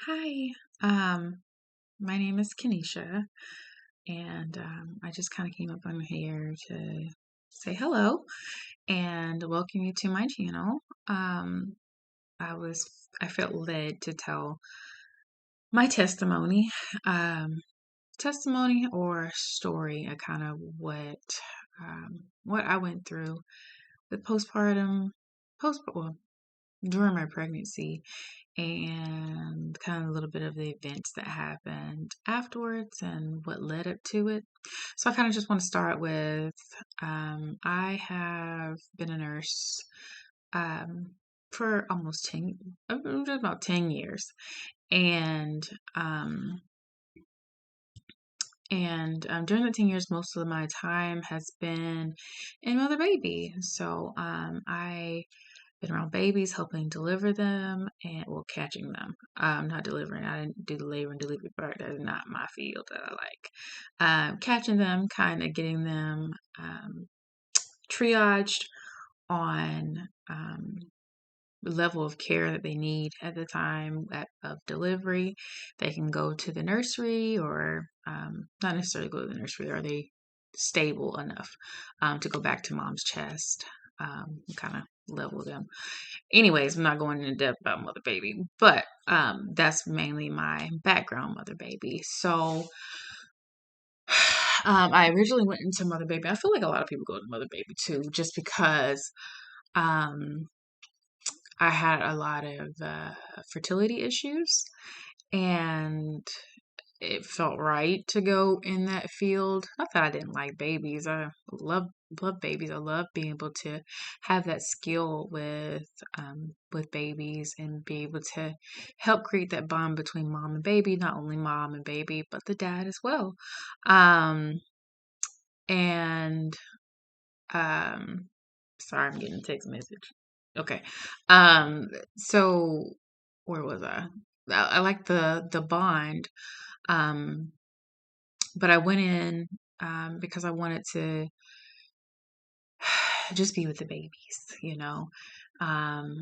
Hi, um, my name is Kenesha, and I just kind of came up on here to say hello and welcome you to my channel. Um, I was I felt led to tell my um, testimony or story, of kind of what I went through with well, during my pregnancy and kind of a little bit of the events that happened afterwards and what led up to it. So I kind of just want to start with I have been a nurse um, for almost just about 10 years. And um, during the 10 years, most of my time has been in mother baby. So I been around babies, helping deliver them, and well, catching them. Not delivering. I didn't do the labor and delivery part. That is not my field that I like. Catching them, kind of getting them triaged on the level of care that they need at the time of delivery. They can go to the nursery, or not necessarily go to the nursery. Are they stable enough to go back to mom's chest? Kind of level them. Anyways, I'm not going into depth about mother baby, but that's mainly my background, mother baby. So I originally went into mother baby. I feel like a lot of people go to mother baby too, just because um, I had a lot of fertility issues, and it felt right to go in that field. Not that I didn't like babies. I love babies. I love being able to have that skill with babies and be able to help create that bond between mom and baby, not only mom and baby, but the dad as well. Um and um Sorry, I'm getting a text message. Okay. So where was I? I like the bond. Um but I went in because I wanted to just be with the babies. I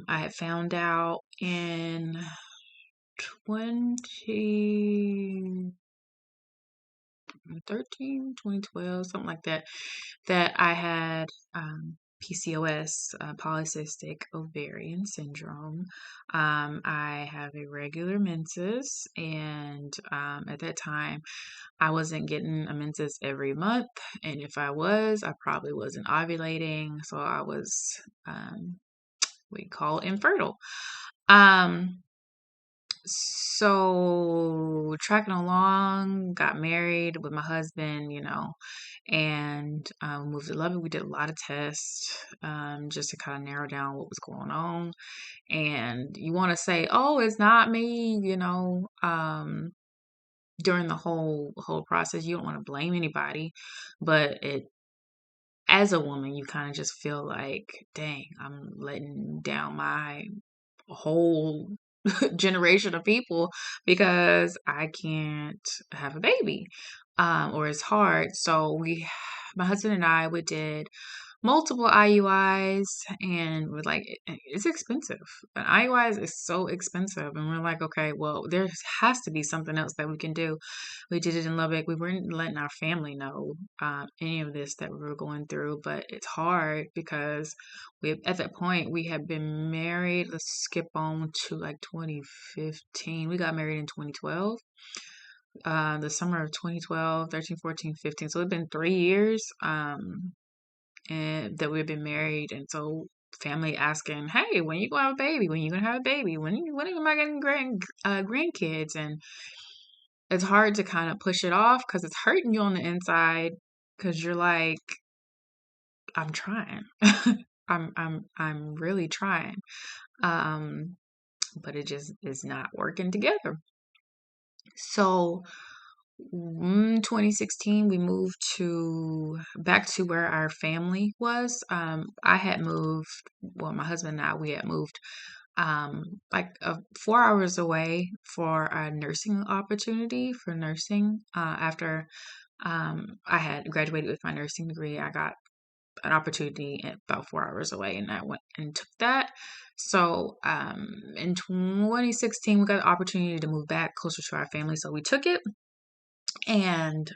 had found out in 2013, 2012, something like that, that I had PCOS, polycystic ovarian syndrome. I have irregular menses, and at that time, I wasn't getting a menses every month, and if I was, I probably wasn't ovulating, so I was we call infertile. Um, so tracking along, got married with my husband, and moved to Lubbock. We did a lot of tests just to kind of narrow down what was going on. And you want to say, "Oh, it's not me," during the whole process. You don't want to blame anybody, but it as a woman, you kind of just feel like, dang, I'm letting down my whole generation of people because I can't have a baby, or it's hard. So my husband and I, we did multiple IUIs, and we're like, It's expensive. An IUI is so expensive." And we're like, okay, well, there has to be something else that we can do. We did it in Lubbock. We weren't letting our family know any of this that we were going through, but it's hard because at that point we had been married. Let's skip on to like 2015. We got married in 2012. The summer of 2012, 13, 14, 15. So it's been 3 years. And that we've been married, and so family asking, "Hey, when you gonna have a baby? When you gonna have a baby? When am I getting grandkids?" And it's hard to kind of push it off because it's hurting you on the inside because you're like, "I'm trying, I'm really trying," um, but it just is not working together. So 2016, we moved to back to where our family was. I had moved, well, my husband and I, we had moved like 4 hours away for a nursing opportunity for nursing. After I had graduated with my nursing degree, I got an opportunity about 4 hours away, and I went and took that. So in 2016, we got the opportunity to move back closer to our family, so we took it. And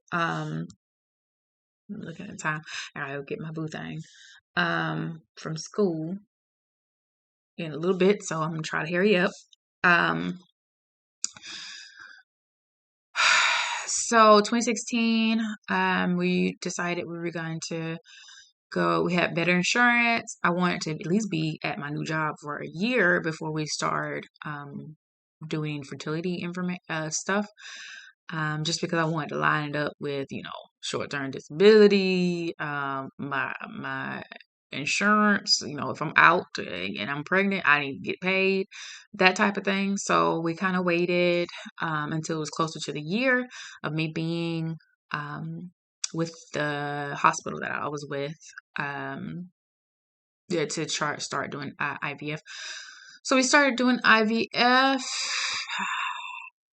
looking at the time, I gotta get my boo thing from school in a little bit, so I'm gonna try to hurry up. So 2016, we decided we were going to go. We had better insurance. I wanted to at least be at my new job for a year before we start doing fertility stuff. Just because I wanted to line it up with, short-term disability, my insurance, if I'm out and I'm pregnant, I need to get paid, that type of thing. So we kind of waited until it was closer to the year of me being with the hospital that I was with, to start doing IVF. So we started doing IVF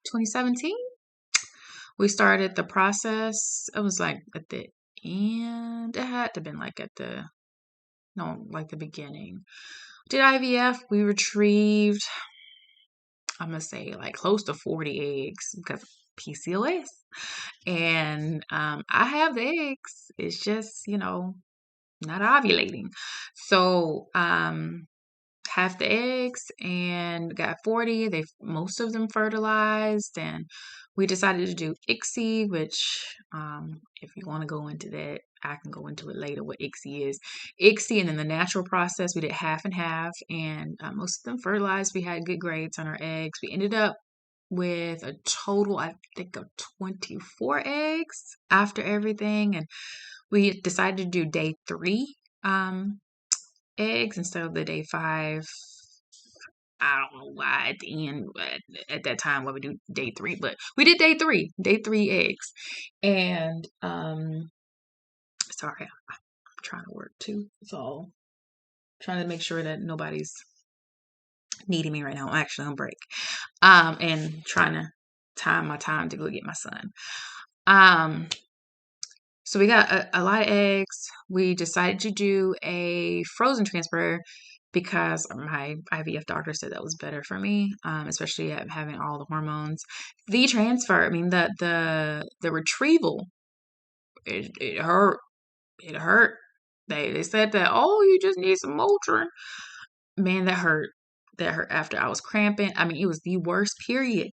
2017. We started the process. It was like at the end. It had to have been like like the beginning. Did IVF. We retrieved, I'm going to say like close to 40 eggs because of PCOS. And I have the eggs. It's just, not ovulating. So half the eggs and got 40. Most of them fertilized, and we decided to do ICSI, which if you want to go into that, I can go into it later what ICSI is. ICSI, and then the natural process, we did half and half, and most of them fertilized. We had good grades on our eggs. We ended up with a total, I think, of 24 eggs after everything, and we decided to do day 3 eggs instead of the day 5. I don't know why at the end, at that time, why we do day 3, but we did day 3 eggs. And sorry, I'm trying to work too, so trying to make sure that nobody's needing me right now. I'm actually on break, and trying to time my time to go get my son. So we got a lot of eggs. We decided to do a frozen transfer because my IVF doctor said that was better for me, especially having all the hormones. The transfer, I mean, the retrieval, it hurt. It hurt. They said that, oh, you just need some Motrin. Man, that hurt. That hurt after I was cramping. I mean, it was the worst period.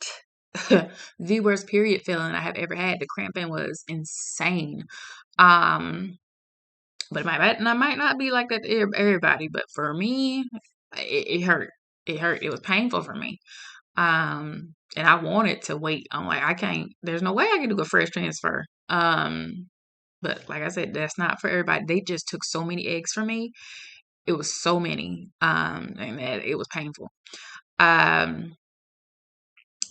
The worst period feeling I have ever had. The cramping was insane. But it might not be like that to everybody, but for me, it hurt. It hurt. It was painful for me. And I wanted to wait. I'm like, I can't, there's no way I can do a fresh transfer. But like I said, that's not for everybody. They just took so many eggs from me. It was so many. And that it was painful.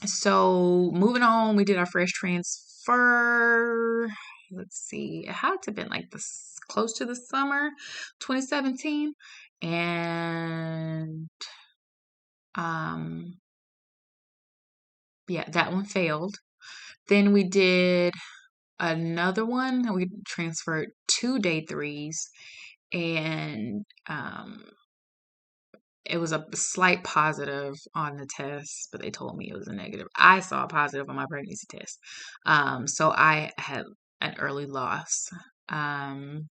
So moving on, we did our fresh transfer. Let's see, it had to have been like this close to the summer 2017. And yeah, that one failed. Then we did another one. We transferred 2 day 3s, and it was a slight positive on the test, but they told me it was a negative. I saw a positive on my pregnancy test. So I had an early loss. And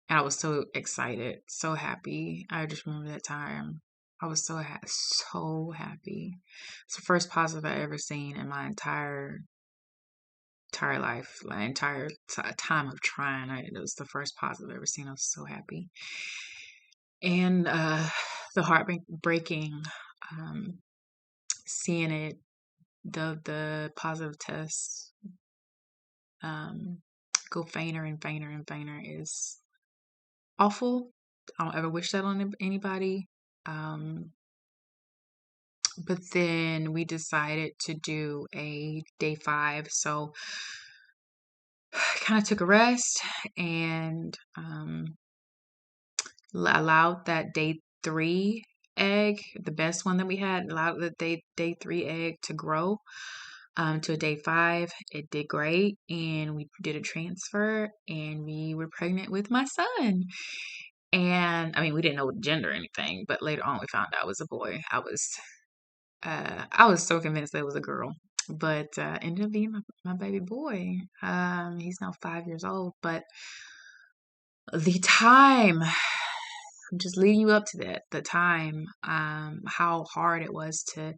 I was so excited, so happy. I just remember that time. I was so happy. It's the first positive I ever seen in my entire life, my entire time of trying. It was the first positive I ever seen. I was so happy. And the heartbreaking, seeing it, the positive tests go fainter and fainter and fainter is awful. I don't ever wish that on anybody. But then we decided to do a day 5, so I kind of took a rest and allowed that day 3 egg, the best one that we had, allowed the day 3 egg to grow. to a day 5. It did great, and we did a transfer, and we were pregnant with my son. And I mean, we didn't know the gender or anything, but later on we found out it was a boy. I was so convinced that it was a girl, but ended up being my baby boy. He's now 5 years old, but the time, I'm just leading you up to that, the time, how hard it was to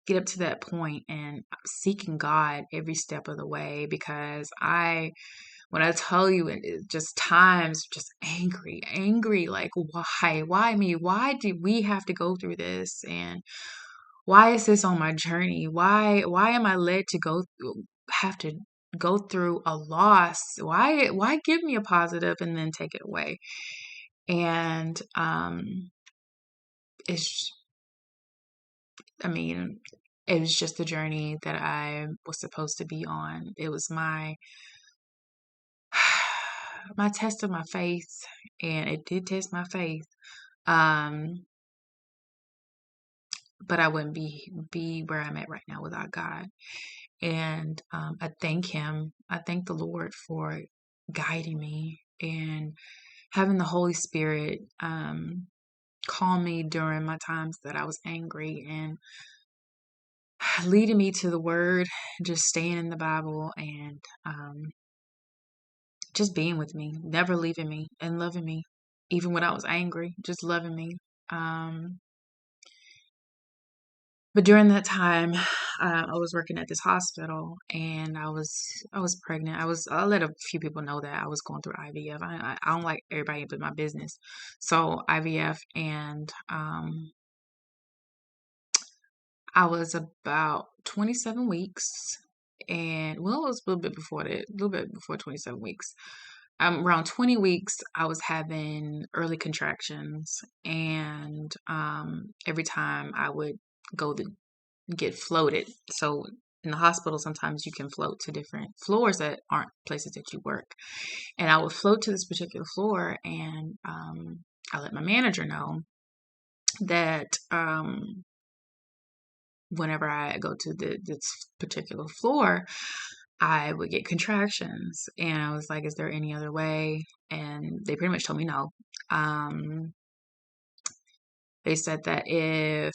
get up to that point and seeking God every step of the way, because when I tell you, just times, just angry, like, why me? Why did we have to go through this? And why is this on my journey? Why am I led to have to go through a loss? Why give me a positive and then take it away? And it's I mean, it was just the journey that I was supposed to be on. It was my my test of my faith, and it did test my faith. Um, but I wouldn't be where I'm at right now without God. And I thank Him. I thank the Lord for guiding me and having the Holy Spirit calm me during my times that I was angry, and leading me to the Word, just staying in the Bible, and just being with me, never leaving me, and loving me, even when I was angry, just loving me. Um, But during that time, I was working at this hospital, and I was pregnant. I let a few people know that I was going through IVF. I don't like everybody into my business, so IVF, and I was about 27 weeks, and well, it was a little bit before that, a little bit before 27 weeks. Around 20 weeks, I was having early contractions, and every time I would go to get floated. So in the hospital, sometimes you can float to different floors that aren't places that you work. And I would float to this particular floor, and I let my manager know that whenever I go to this particular floor, I would get contractions. And I was like, is there any other way? And they pretty much told me no. Um, They said that if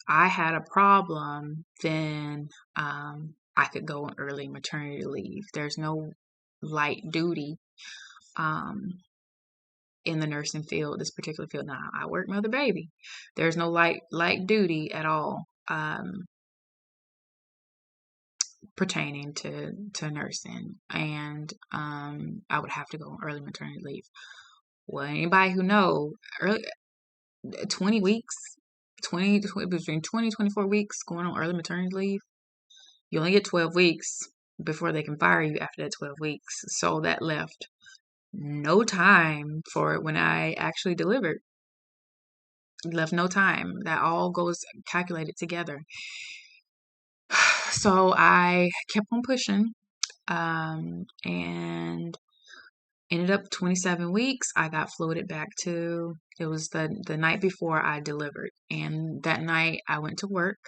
I had a problem, then I could go on early maternity leave. There's no light duty um, in the nursing field, this particular field. Now, I work mother baby. There's no light duty at all pertaining to nursing, and I would have to go on early maternity leave. Well, anybody who know, early 20 weeks, between 20 24 weeks going on early maternity leave, you only get 12 weeks before they can fire you after that 12 weeks. So that left no time for when I actually delivered. Left no time. That all goes calculated together. So I kept on pushing, and ended up 27 weeks. I got floated back to, it was the night before I delivered. And that night I went to work,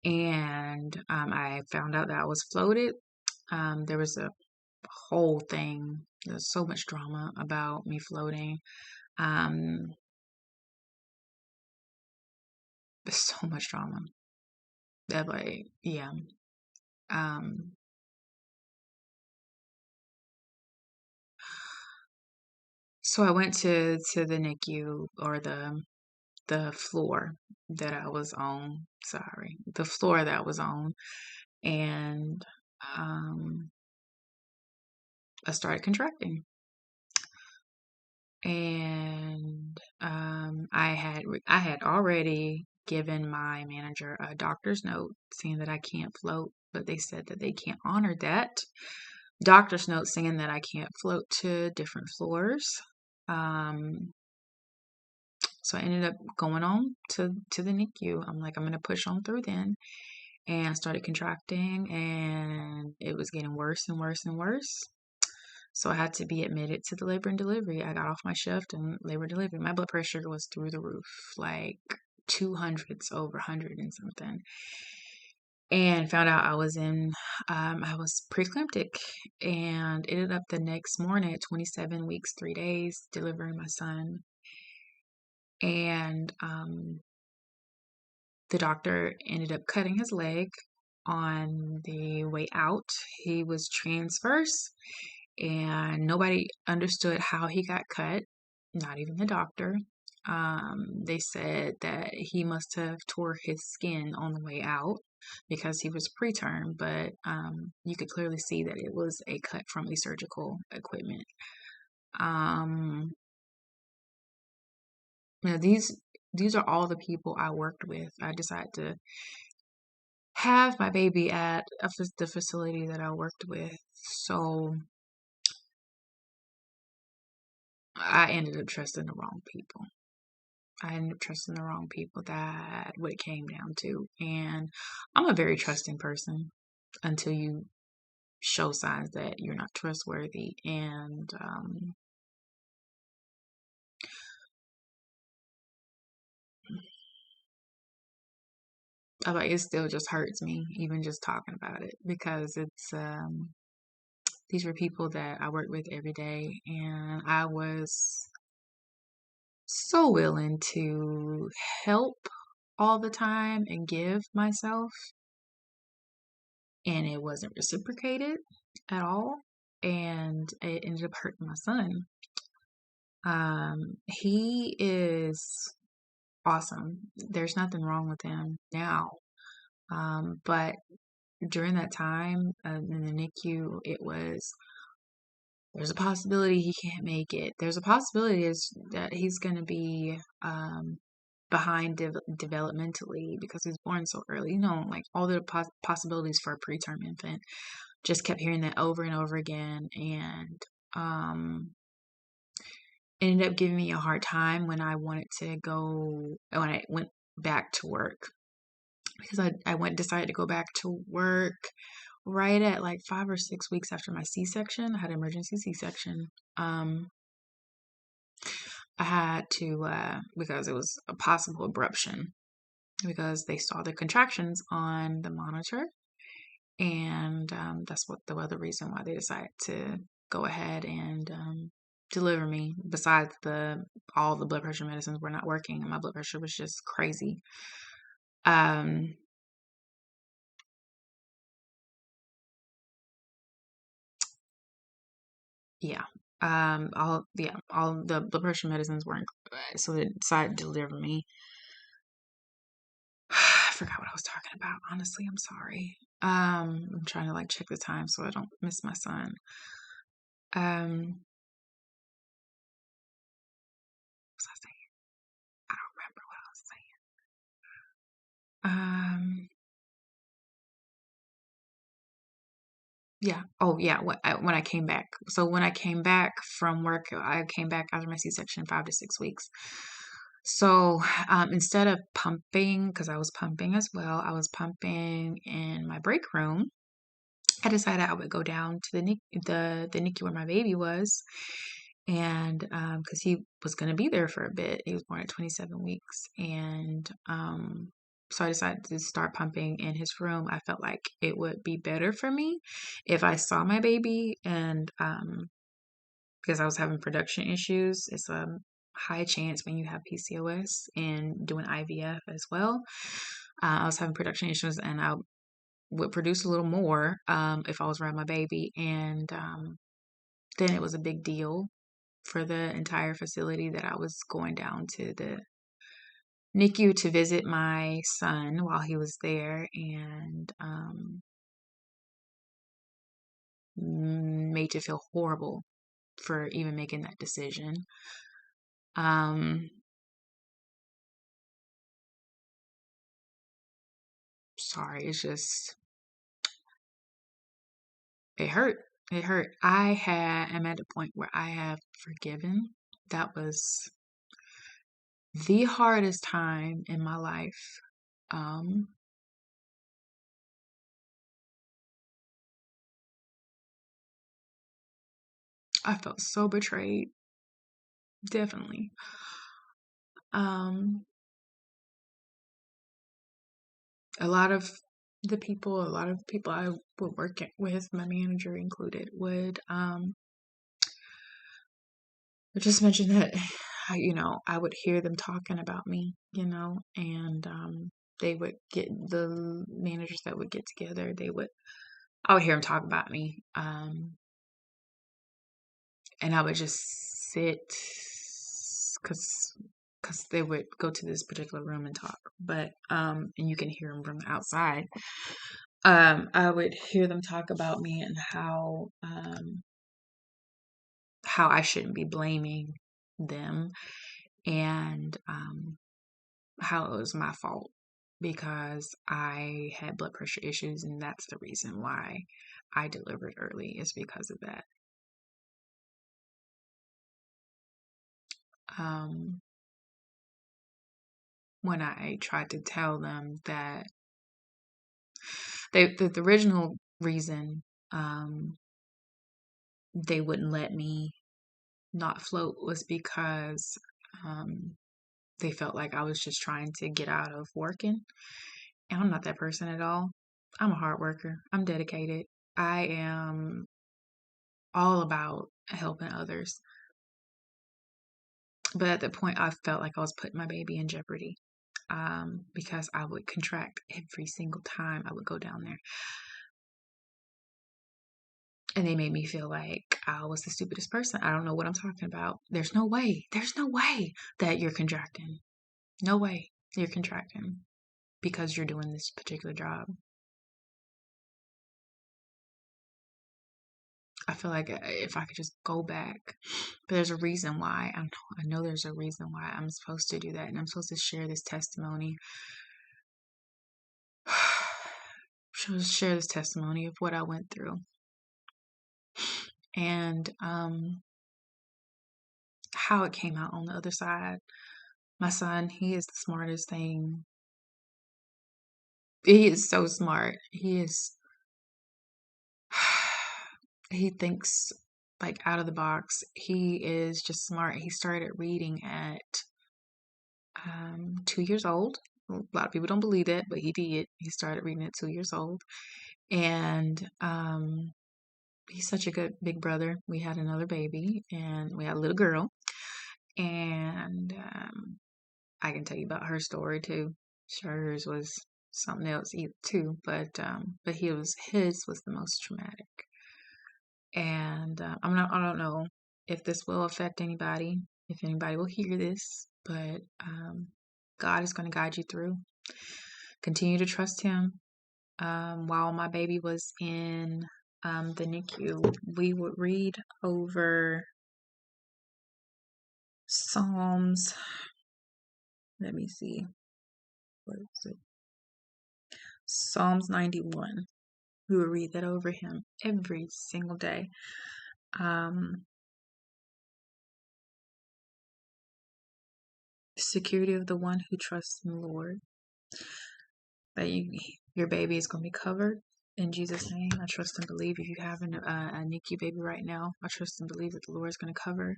and I found out that I was floated. There was a whole thing. There's so much drama about me floating. Um, there's so much drama. That, like, yeah. Um, so I went to the NICU, or the floor that I was on. Sorry, the floor that I was on, and um, I started contracting. And I had already given my manager a doctor's note saying that I can't float, but they said that they can't honor that doctor's note saying that I can't float to different floors. Um, so I ended up going on to the NICU. I'm like, I'm gonna push on through then, and I started contracting, and it was getting worse and worse and worse. So I had to be admitted to the labor and delivery. I got off my shift and labor and delivery. My blood pressure was through the roof, like 200s over 100 and something. and found out I was preeclamptic, and ended up the next morning at 27 weeks, 3 days, delivering my son. And the doctor ended up cutting his leg on the way out. He was transverse, and nobody understood how he got cut, not even the doctor. They said that he must have tore his skin on the way out because he was preterm, but you could clearly see that it was a cut from a surgical equipment. Um, these are all the people I worked with. I decided to have my baby at the facility that I worked with. So I ended up trusting the wrong people. I ended up trusting the wrong people. That what it came down to. And I'm a very trusting person until you show signs that you're not trustworthy. And it still just hurts me, even just talking about it, because it's these were people that I worked with every day, and I was so willing to help all the time and give myself, and it wasn't reciprocated at all, and it ended up hurting my son. He is awesome. There's nothing wrong with him now. But during that time in the NICU, there's a possibility he can't make it. There's a possibility that he's going to be behind developmentally because he was born so early. Like all the possibilities for a preterm infant. Just kept hearing that over and over again, and ended up giving me a hard time when I went back to work, because decided to go back to work right at like 5 or 6 weeks after my C-section. I had an emergency C-section. I had to, because it was a possible abruption, because they saw the contractions on the monitor. And that's what the other reason why they decided to go ahead and deliver me. Besides all the blood pressure medicines were not working, and my blood pressure was just crazy. Um, yeah. All the blood pressure medicines weren't, so they decided to deliver me. I forgot what I was talking about. Honestly, I'm sorry. I'm trying to like check the time so I don't miss my son. Um, what was I saying? I don't remember what I was saying. Yeah. Oh, yeah. When I came back. So when I came back from work, I came back after my C-section 5 to 6 weeks. So instead of pumping, because I was pumping as well, I was pumping in my break room. I decided I would go down to the NICU where my baby was, and because he was going to be there for a bit. He was born at 27 weeks, and so I decided to start pumping in his room. I felt like it would be better for me if I saw my baby, and because I was having production issues. It's a high chance when you have PCOS and doing IVF as well. I was having production issues, and I would produce a little more if I was around my baby. And then it was a big deal for the entire facility that I was going down to the NICU to visit my son while he was there, and made you feel horrible for even making that decision. Um, Sorry, it's just, it hurt. It hurt. I'm at a point where I have forgiven. That was the hardest time in my life. Um, I felt so betrayed, definitely. Um, a lot of a lot of people I would work with, my manager included, would just mention that, I would hear them talking about me, and they would get the managers that would get together. I would hear them talk about me, and I would just sit because they would go to this particular room and talk, but and you can hear them from the outside. I would hear them talk about me and how I shouldn't be blaming them, and how it was my fault because I had blood pressure issues, and that's the reason why I delivered early, is because of that. When I tried to tell them that the original reason they wouldn't let me not float was because they felt like I was just trying to get out of working. And I'm not that person at all. I'm a hard worker. I'm dedicated. I am all about helping others. But at that point, I felt like I was putting my baby in jeopardy, because I would contract every single time I would go down there. And they made me feel like I was the stupidest person. I don't know what I'm talking about. There's no way that you're contracting. No way you're contracting because you're doing this particular job. I feel like if I could just go back, but there's a reason why. I know there's a reason why I'm supposed to do that, and I'm supposed to share this testimony. Share this testimony of what I went through, and how it came out on the other side. My son, he is the smartest thing. He is so smart. He thinks like out of the box. He is just smart. He started reading at 2 years old. A lot of people don't believe that, but he did. He started reading at 2 years old. And he's such a good big brother. We had another baby, and we had a little girl. And I can tell you about her story too. Sure, hers was something else too, but his was the most traumatic. And I don't know if this will affect anybody, if anybody will hear this, but God is going to guide you through. Continue to trust Him. While my baby was in the NICU, we would read over Psalms. Let me see. What is it? Psalms 91. We would read that over him every single day. Security of the one who trusts in the Lord. That your baby is going to be covered in Jesus' name. I trust and believe. If you have a NICU baby right now, I trust and believe that the Lord is going to cover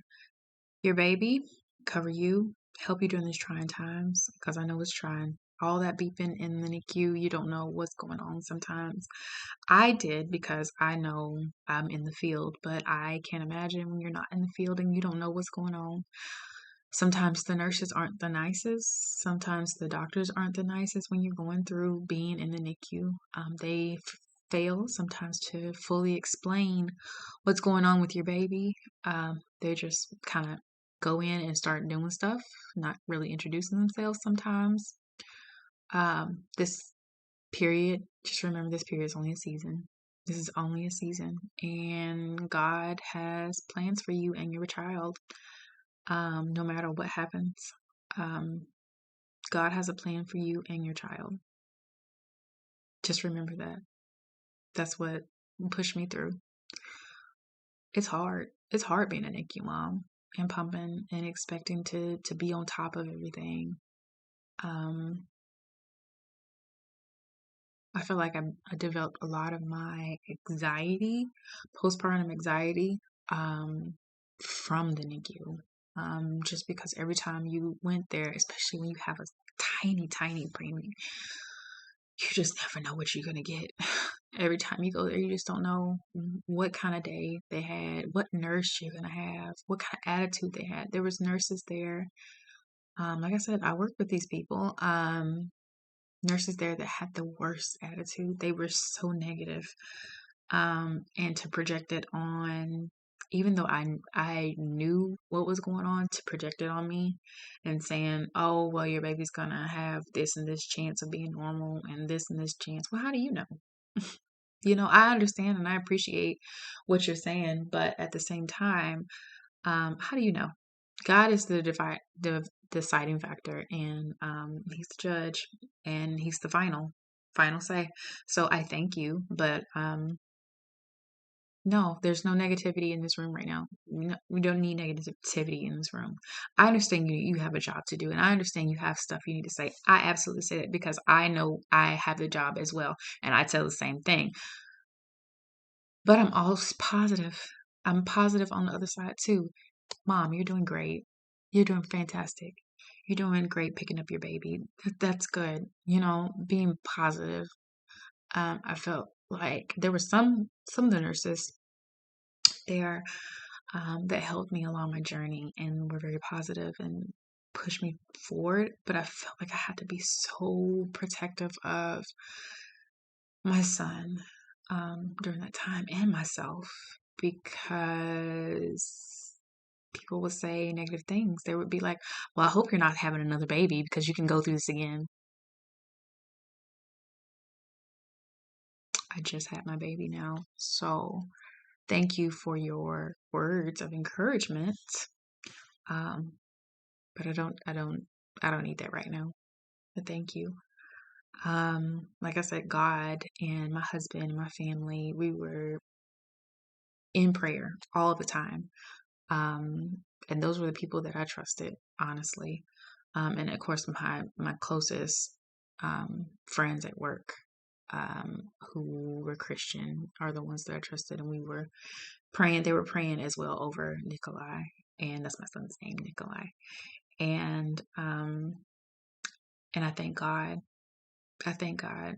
your baby, cover you, help you during these trying times, because I know it's trying. All that beeping in the NICU, you don't know what's going on sometimes. I did because I know I'm in the field, but I can't imagine when you're not in the field and you don't know what's going on. Sometimes the nurses aren't the nicest. Sometimes the doctors aren't the nicest when you're going through being in the NICU. They fail sometimes to fully explain what's going on with your baby. They just kind of go in and start doing stuff, not really introducing themselves sometimes. This period, just remember, this period is only a season. This is only a season, and God has plans for you and your child. No matter what happens, God has a plan for you and your child. Just remember that. That's what pushed me through. It's hard. It's hard being a NICU mom and pumping and expecting to be on top of everything. I feel like I developed a lot of my anxiety, postpartum anxiety, from the NICU. Just because every time you went there, especially when you have a tiny, tiny preemie, you just never know what you're going to get. Every time you go there, you just don't know what kind of day they had, what nurse you're going to have, what kind of attitude they had. There was nurses there. Like I said, I work with these people. Nurses there that had the worst attitude. They were so negative. And to project it on, even though I knew what was going on, to project it on me and saying, oh, well, your baby's gonna have this and this chance of being normal and this chance. Well, how do you know? I understand and I appreciate what you're saying, but at the same time, how do you know? God is the deciding factor, and He's the judge, and He's the final say. So I thank you, but no, there's no negativity in this room right now. We don't need negativity in this room. I understand you have a job to do, and I understand you have stuff you need to say. I absolutely say that because I know I have the job as well, and I tell the same thing. But I'm always positive. I'm positive on the other side too. Mom, you're doing great. You're doing fantastic. You're doing great picking up your baby. That's good. Being positive. I felt like there were some of the nurses there that helped me along my journey and were very positive and pushed me forward. But I felt like I had to be so protective of my son during that time and myself because people would say negative things. They would be like, well, I hope you're not having another baby because you can go through this again. I just had my baby now. So thank you for your words of encouragement. But I don't need that right now. But thank you. Like I said, God and my husband and my family, we were in prayer all the time. And those were the people that I trusted, honestly. And of course, my closest friends at work who were Christian are the ones that I trusted, and we were praying. They were praying as well over Nikolai, and that's my son's name, Nikolai. And I thank God. I thank God.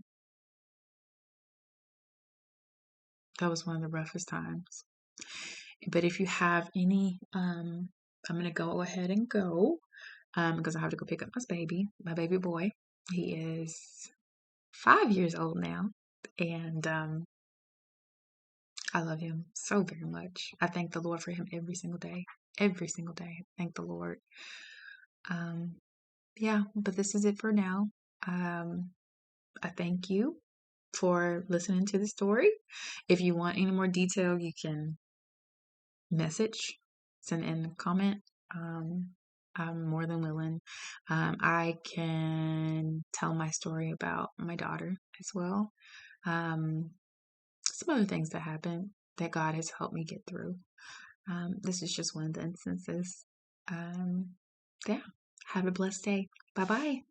That was one of the roughest times. But if you have any, I'm gonna go ahead and go because I have to go pick up my baby boy. He is 5 years old now, and I love him so very much. I thank the Lord for him every single day. Every single day. Thank the Lord. Yeah, but this is it for now. I thank you for listening to the story. If you want any more detail, you can message, send in a comment. I'm more than willing. I can tell my story about my daughter as well. Some other things that happened that God has helped me get through. This is just one of the instances. Yeah. Have a blessed day. Bye bye.